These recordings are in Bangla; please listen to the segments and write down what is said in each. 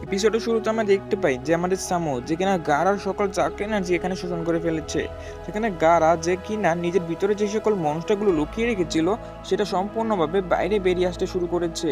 এপিসোডের শুরুতে আমরা দেখতে পাই যে আমাদের সামো যে কিনা গারার সকল চাক্র এনার্জি এখানে শোষণ করে ফেলেছে। সেখানে গারা যে কিনা নিজের ভিতরে যে সকল মনস্টারগুলো লুকিয়ে রেখেছিল সেটা সম্পূর্ণভাবে বাইরে বেরিয়ে আসতে শুরু করেছে।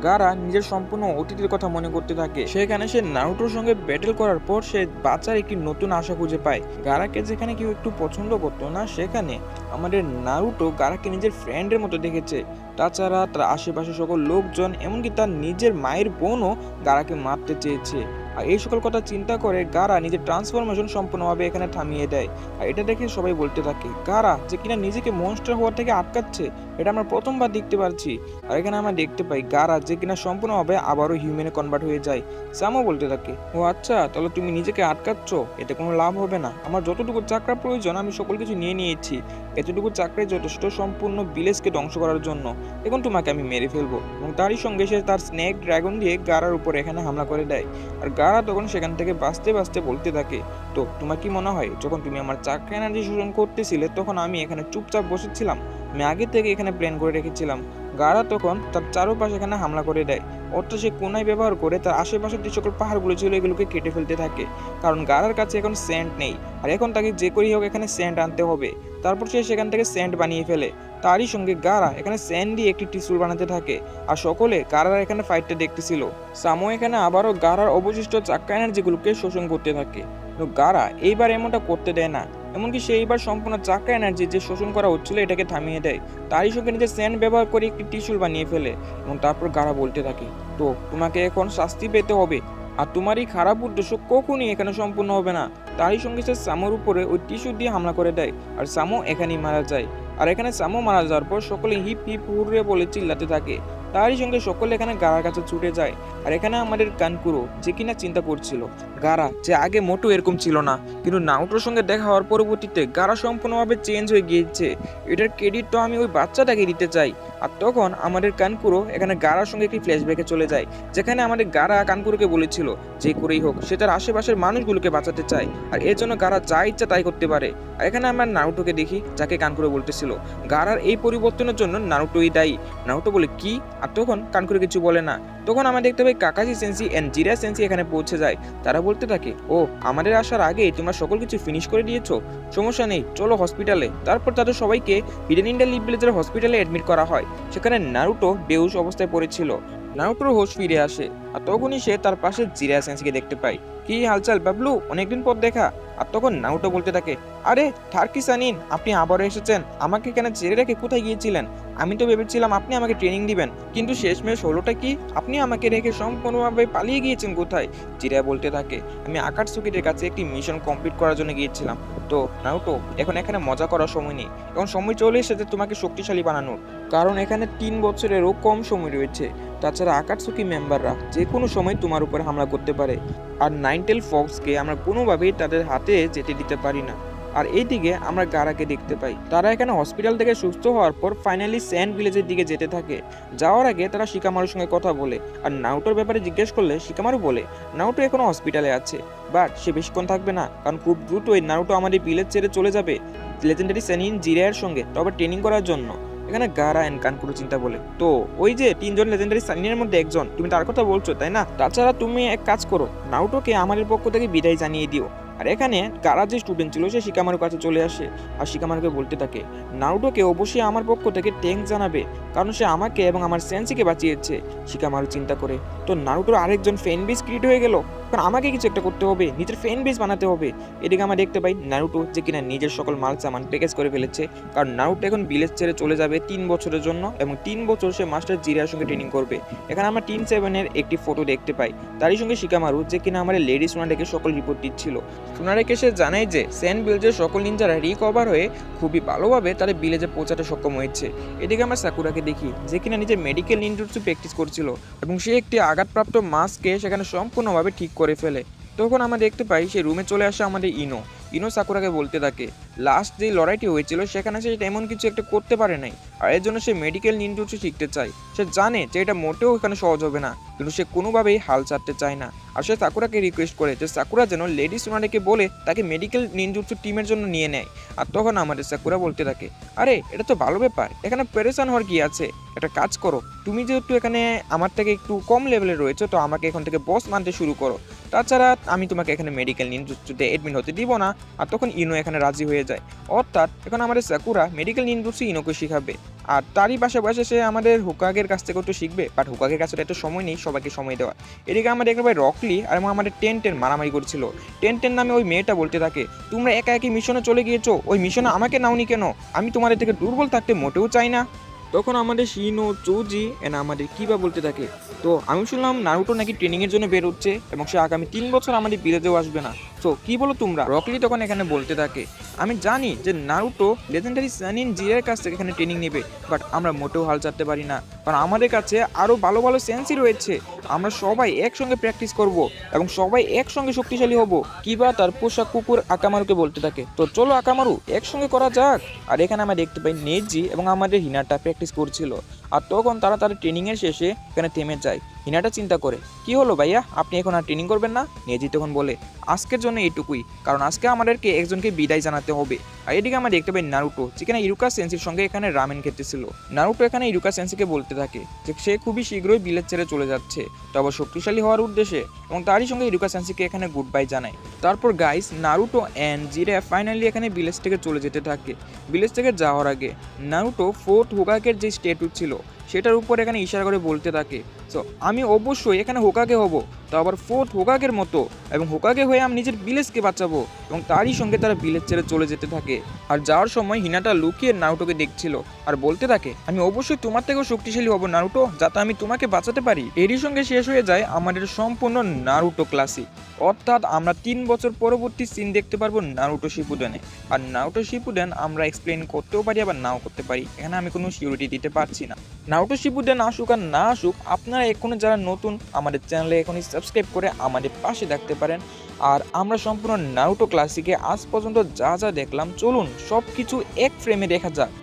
গারা নিজের সম্পূর্ণ অতীতের কথা মনে করতে থাকে। সেখানে সে নারুটোর সঙ্গে ব্যাটেল করার পর সে বাঁচার একটি নতুন আশা খুঁজে পায়। গারাকে যেখানে কেউ একটু পছন্দ করতো না, সেখানে আমাদের নারুটো গারাকে নিজের ফ্রেন্ডের মতো দেখেছে। তাছাড়া তার আশেপাশে সকল লোকজন, এমনকি তার নিজের মায়ের বোনও গারাকে মারতে চেয়েছে। আর এই সকল কথা চিন্তা করে গারা নিজের ট্রান্সফরমেশন সম্পূর্ণভাবে এখানে থামিয়ে দেয়। আর এটা দেখে সবাই বলতে থাকে গারা যে কিনা নিজেকে মনস্টার হওয়ার থেকে আটকাচ্ছে, এটা আমরা প্রথমবার দেখতে পাচ্ছি। আর এখানে আমরা দেখতে পাই গারা যে কিনা সম্পূর্ণভাবে আবারও হিউম্যানে কনভার্ট হয়ে যায়। সামও বলতে থাকে, ও আচ্ছা, তাহলে তুমি নিজেকে আটকাচ্ছ, এতে কোনো লাভ হবে না। আমার যতটুকু চাকরা প্রয়োজন আমি সকল কিছু নিয়ে নিয়েছি, এতটুকু চাকরি যথেষ্ট সম্পূর্ণ ভিলেজকে ধ্বংস করার জন্য। এখন তোমাকে আমি মেরে ফেলবো। এবং তারই সঙ্গে সে তার স্নেক ড্রাগন দিয়ে গারার উপর এখানে হামলা করে দেয়। আর গারা তখন সেখান থেকে বাঁচতে বাঁচতে বলতে থাকে, তো তোমার কি মনে হয় যখন তুমি আমার চাকরি এনার্জি শোষণ করতেছিলে তখন আমি এখানে চুপচাপ বসেছিলাম? আমি আগে থেকে এখানে প্ল্যান করে রেখেছিলাম। গারা তখন তার চারপাশে এখানে হামলা করে দেয়। অর্থাৎ সে কোনায় ব্যবহার করে তার আশেপাশের যে সকল পাহাড়গুলো ছিল এগুলোকে কেটে ফেলতে থাকে, কারণ গারার কাছে এখন স্যান্ড নেই। আর এখন তাকে যে করেই হোক এখানে স্যান্ড আনতে হবে। তারপর সে সেখান থেকে স্যান্ড বানিয়ে ফেলে। তারই সঙ্গে গারা এখানে স্যান্ড দিয়ে একটি ত্রিশূল বানাতে থাকে। আর সকলে গারার এখানে ফাইটটা দেখতেছিল। সামো এখানে আবারও গারার অবশিষ্ট চাক্কা এনার্জিগুলোকে শোষণ করতে থাকে। তো গারা এইবার এমনটা করতে দেয় না, এমনকি সে এইবার সম্পূর্ণ চাক্কা এনার্জি যে শোষণ করা হচ্ছিল এটাকে থামিয়ে দেয়। তারই সঙ্গে নিজের স্যান্ড ব্যবহার করে একটি ত্রিশূল বানিয়ে ফেলে। এবং তারপর গারা বলতে থাকে, তো তোমাকে এখন শাস্তি পেতে হবে, আর তোমার এই খারাপ উদ্দেশ্য কখনই এখানে সম্পূর্ণ হবে না। তারই সঙ্গে সে সামোর উপরে ওই টিস্যু দিয়ে হামলা করে দেয়। আর সামো এখানেই মারা যায়। আর এখানে সামো মারা যাওয়ার পর সকলে হিপ হিপ হুররে বলে চিল্লাতে থাকে। তারই সঙ্গে সকলে এখানে গারার কাছে ছুটে যায়। আর এখানে আমাদের কানকুরো যে কিনা চিন্তা করছিল, গারা যে আগে মোটো এরকম ছিল না, কিন্তু নাউটোর সঙ্গে দেখা হওয়ার পরবর্তীতে গারা সম্পূর্ণভাবে চেঞ্জ হয়ে গিয়েছে। এটার ক্রেডিট তো আমি ওই বাচ্চাটাকে দিতে চাই। আর তখন আমাদের কানকুরো এখানে গারার সঙ্গে একটি ফ্ল্যাশব্যাকে চলে যায়, যেখানে আমাদের গারা কানকুরোকে বলেছিল যে করেই হোক সে তার আশেপাশের মানুষগুলোকে বাঁচাতে চায়, আর এর জন্য গারা যা ইচ্ছা তাই করতে পারে। আর এখানে আমরা নারুটোকে দেখি, যাকে কানকুরো বলতেছিল গারার এই পরিবর্তনের জন্য নারুটোই দায়ী। নারুটো বলে কি? আর তখন কানকুরো কিছু বলে না। তখন আমরা দেখতে পাই কাকাশি সেন্সি এন্ড জিরা সেন্সি এখানে পৌঁছে যায়। তারা বলতে থাকে, ও আমাদের আসার আগেই তোমরা সকল কিছু ফিনিশ করে দিয়েছো, সমস্যা নেই, চলো হসপিটালে। তারপর তাদের সবাইকে হিডেন ইন্ডিয়া লিভ ভিলেজের হসপিটালে অ্যাডমিট করা হয়। সেখানে নারুটো বেহুশ অবস্থায় পড়েছিল। নারুটোর হোশ ফিরে আসে, আর তখনই সে তার পাশে জিরা সেন্সিকে দেখতে পায়। কি হালচাল বাবলু, অনেকদিন পর দেখা। আর তখন নারুটো বলতে থাকে, আরে ঠার্কি সানিন, আপনি আবারও এসেছেন। আমাকে এখানে ছেড়ে রেখে কোথায় গিয়েছিলেন? আমি তো ভেবেছিলাম আপনি আমাকে ট্রেনিং দিবেন, কিন্তু শেষমেশ হলোটা কি? আপনি আমাকে রেখে সম্পূর্ণভাবে পালিয়ে গিয়েছেন কোথায়? জিরা বলতে থাকে, আমি আকাটসুকিদের কাছে একটি মিশন কমপ্লিট করার জন্য গিয়েছিলাম। তো নারুটো, এখন এখানে মজা করার সময় নেই, এখন সময় চলে এসেছে তোমাকে শক্তিশালী বানানোর, কারণ এখানে 3 বছরেরও কম সময় রয়েছে। তাছাড়া আকাটসুকি মেম্বাররা যে কোনো সময় তোমার উপর হামলা করতে পারে, আর নাইনটেল ফক্সকে আমরা কোনোভাবেই তাদের হাতে যেতে দিতে পারি না। আর এইদিকে আমরা গারাকে দেখতে পাই, তারা এখানে হসপিটাল থেকে সুস্থ হওয়ার পর ফাইনালি স্যান্ড ভিলেজের দিকে যেতে থাকে। যাওয়ার আগে তারা শিকামারুর সঙ্গে কথা বলে, আর নাউটোর ব্যাপারে জিজ্ঞেস করলে শিকামারু বলে নাউটো এখনো হসপিটালে আছে, বাট সে বেশিক্ষণ থাকবে না, কারণ খুব দ্রুতই নাউটো আমাদের ভিলেজ ছেড়ে চলে যাবে লেজেন্ডারি সেনিন জিরায়ের সঙ্গে, তবে ট্রেনিং করার জন্য। এখানে গারা এন্ড কানকুরো চিন্তা বলে, তো ওই যে 3 জন লেজেন্ডারি সানিনের মধ্যে একজন, তুমি তার কথা বলছো তাই না? তাছাড়া তুমি এক কাজ করো, নাউটোকে আমাদের পক্ষ থেকে বিদায় জানিয়ে দিও। আর এখানে গারা যে স্টুডেন্ট ছিল সে শিকামারুর কাছে চলে আসে, আর শিকামারুকে বলতে থাকে, নারুটোকে অবশ্যই আমার পক্ষ থেকে থ্যাঙ্কস জানাবে, কারণ সে আমাকে এবং আমার সেন্সিকে বাঁচিয়েছে। শিকামারু চিন্তা করে, তো নারুটোর আরেকজন ফ্যান বেস ক্রিয়েট হয়ে গেল, কারণ আমাকে কিছু একটা করতে হবে, নিজের ফ্যান বেস বানাতে হবে। এদিকে আমরা দেখতে পাই নারুটো যে কিনা নিজের সকল মাল সামান প্যাকেজ করে ফেলেছে, কারণ নারুটো এখন ভিলেজ ছেড়ে চলে যাবে 3 বছরের জন্য, এবং 3 বছর সে মাস্টার জিরার সঙ্গে ট্রেনিং করবে। এখানে আমরা টিম 7-এর একটি ফটো দেখতে পাই, তারই সঙ্গে শিকামারু যে কিনা আমাদের লেডি সোনাডেকে সকল রিপোর্ট দিচ্ছিল। সোনাডেকে সে জানায় যে স্যান্ড ভিলেজের সকল নিনজারা রিকভার হয়ে খুবই ভালোভাবে তাদের ভিলেজে পৌঁছাতে সক্ষম হয়েছে। এদিকে আমরা সাকুরাকে দেখি, যে কিনা নিজের মেডিকেল নিনজুৎসু প্র্যাকটিস করছিল, এবং সে একটি আঘাতপ্রাপ্ত মাস্ককে সেখানে সম্পূর্ণভাবে ঠিক করে ফেলে। তখন আমরা দেখতে পাই সে রুমে চলে আসে আমাদের ইনো। ইনো সাকুরাকে বলতে থাকে লাস্ট যে লড়াইটি হয়েছিল সেখানে সে এমন কিছু একটা করতে পারে নাই, আর এর জন্য সে মেডিকেল নিনজুৎসু শিখতে চায়। সে জানে যে এটা মোটেও এখানে সহজ হবে না, কিন্তু সে কোনোভাবেই হাল ছাড়তে চায় না। আর সে সাকুরাকে রিকোয়েস্ট করে যে সাকুরা যেন লেডি সুনারেকে বলে তাকে মেডিকেল নিনজুৎসু টিমের জন্য নিয়ে নেয়। আর তখন আমাদের সাকুরা বলতে থাকে আরে এটা তো ভালো ব্যাপার, এখানে পেরেশান হওয়ার কি আছে, একটা কাজ করো, তুমি যেহেতু এখানে আমার থেকে একটু কম লেভেলে রয়েছে তো আমাকে এখন থেকে বস মানতে শুরু করো, তাছাড়া আমি তোমাকে এখানে মেডিকেল নিনজুৎসুতে এডমিট হতে দিব না। আর তখন ইনো এখানে রাজি হয়ে যায়। অর্থাৎ এখন আমাদের সাকুরা মেডিকেল নিনজুৎসু ইনোকে শিখাবে, আর তারই পাশাপাশি সে আমাদের হুকাগের কাছ থেকেও তো শিখবে। বাট হুকাগের কাছে এত সময় নেই সবাইকে সময় দেওয়া। এদিকে আমাদের একবার রকলি আর আমাদের টেন মারামারি করছিল। টেন নামে ওই মেয়েটা বলতে থাকে তোমরা একা একই মিশনে চলে গিয়েছো, ওই মিশনে আমাকে নাওনি কেন, আমি তোমাদের থেকে দুর্বল থাকতে মোটেও চাই না। তখন আমাদের শিনো চৌজি এনা আমাদের কিবা বলতে থাকে তো আমি শুনলাম নারুটো নাকি ট্রেনিংয়ের জন্য বের হচ্ছে এবং সে আগামী 3 বছর আমাদের বিলেতেও আসবে না, তো কি বলো তোমরা। রকলি তখন এখানে বলতে থাকে আমি জানি যে নারুটো লেজেন্ডারি সানিন জিরের কাছ থেকে এখানে ট্রেনিং নেবে, বাট আমরা মোটেও হাল ছাড়তে পারি না, কারণ আমাদের কাছে আরও ভালো ভালো সেন্সই রয়েছে। আমরা সবাই একসঙ্গে প্র্যাকটিস করব এবং সবাই একসঙ্গে শক্তিশালী হব। কিবা তার পোশাক কুকুর আকামারুকে বলতে থাকে তো চলো আকামারু একসঙ্গে করা যাক। আর এখানে আমরা দেখতে পাই নেজি এবং আমাদের হিনাটা প্র্যাকটিস করছিল। আর তখন তারা তাদের ট্রেনিংয়ের শেষে এখানে থেমে যায়। হিনাটা চিন্তা করে কি হলো ভাইয়া, আপনি এখন আর ট্রেনিং করবেন না? নেজি তখন বলে আজকের জন্য এইটুকুই, কারণ আজকে আমাদেরকে একজনকে বিদায় জানাতে হবে। আর এদিকে আমরা দেখতে পাই নারুটো যেখানে ইরুকা সেন্সির সঙ্গে এখানে রামেন খেতেছিল। নারুটো এখানে ইরুকা সেন্সিকে বলতে থাকে যে সে খুবই শীঘ্রই বিলেত ছেড়ে চলে যাচ্ছে, তো আবার শক্তিশালী হওয়ার উদ্দেশ্যে, এবং তারই সঙ্গে ইরুকা সেন্সিকে এখানে গুড বাই জানায়। তারপর গাইস নারুটো অ্যান্ড জিরে ফাইনালি এখানে ভিলেজ থেকে চলে যেতে থাকে। ভিলেজ থেকে যাওয়ার আগে নারুটো ফোর্থ হোকাগের যে স্ট্যাটু ছিল সেটার উপর এখানে ইশারা করে বলতে থাকে সো আমি অবশ্যই এখানে হোকাগে হব, তো আবার ফোর্থ হোকাগের মতো, এবং হোকাগে হয়ে আমি নিজের ভিলেজকে বাঁচাবো। এবং তারই সঙ্গে তারা ভিলেজ ছেড়ে চলে যেতে থাকে। আর যাওয়ার সময় হিনাটা লুকিয়ে নারুটোকে দেখছিল আর বলতে থাকে আমি অবশ্যই তোমার থেকেও শক্তিশালী হব নারুটো, যাতে আমি তোমাকে বাঁচাতে পারি। এরই সঙ্গে শেষ হয়ে যায় আমাদের সম্পূর্ণ নারুটো ক্লাসিক, অর্থাৎ আমরা 3 বছর পরবর্তী সিন দেখতে পারবো নারুটো শিপুডেনে। আর নারুটো শিপুডেন আমরা এক্সপ্লেন করতেও পারি আবার নাও করতে পারি, এখানে আমি কোনো সিউরিটি দিতে পারছি না। নারুটো শিপুডেন আসুক আর না আসুক, আপনারা এখনো যারা নতুন আমাদের চ্যানেলে এখনই সাবস্ক্রাইব করে আমাদের পাশে থাকতে পারেন। আর আমরা সম্পূর্ণ নারুটো ক্লাসিকে আজ পর্যন্ত যা যা দেখলাম চলুন সব কিছু এক ফ্রেমে দেখা যাক।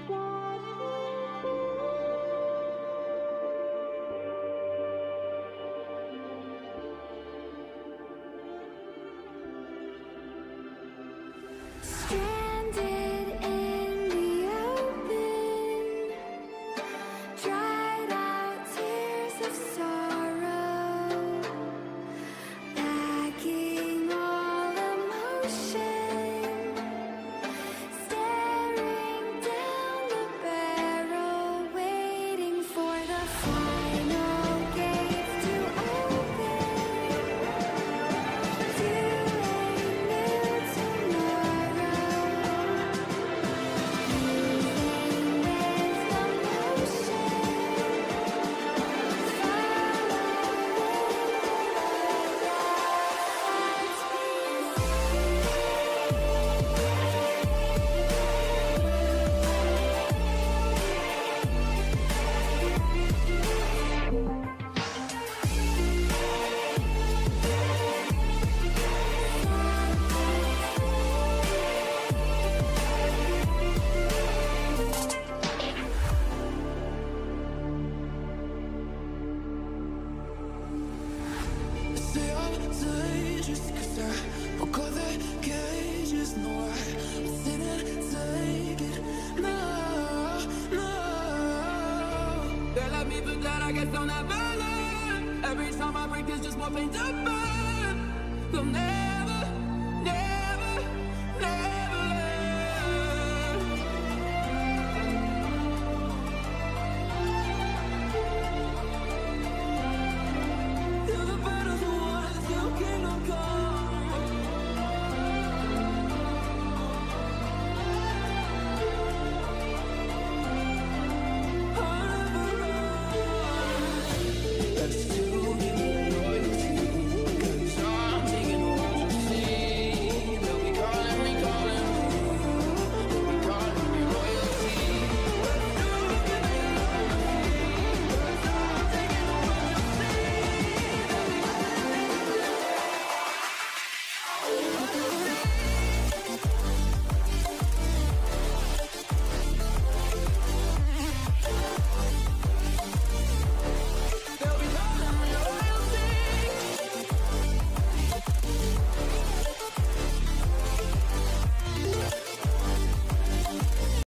I guess I'll never learn. Every time I break, there's just more pain to burn. They'll never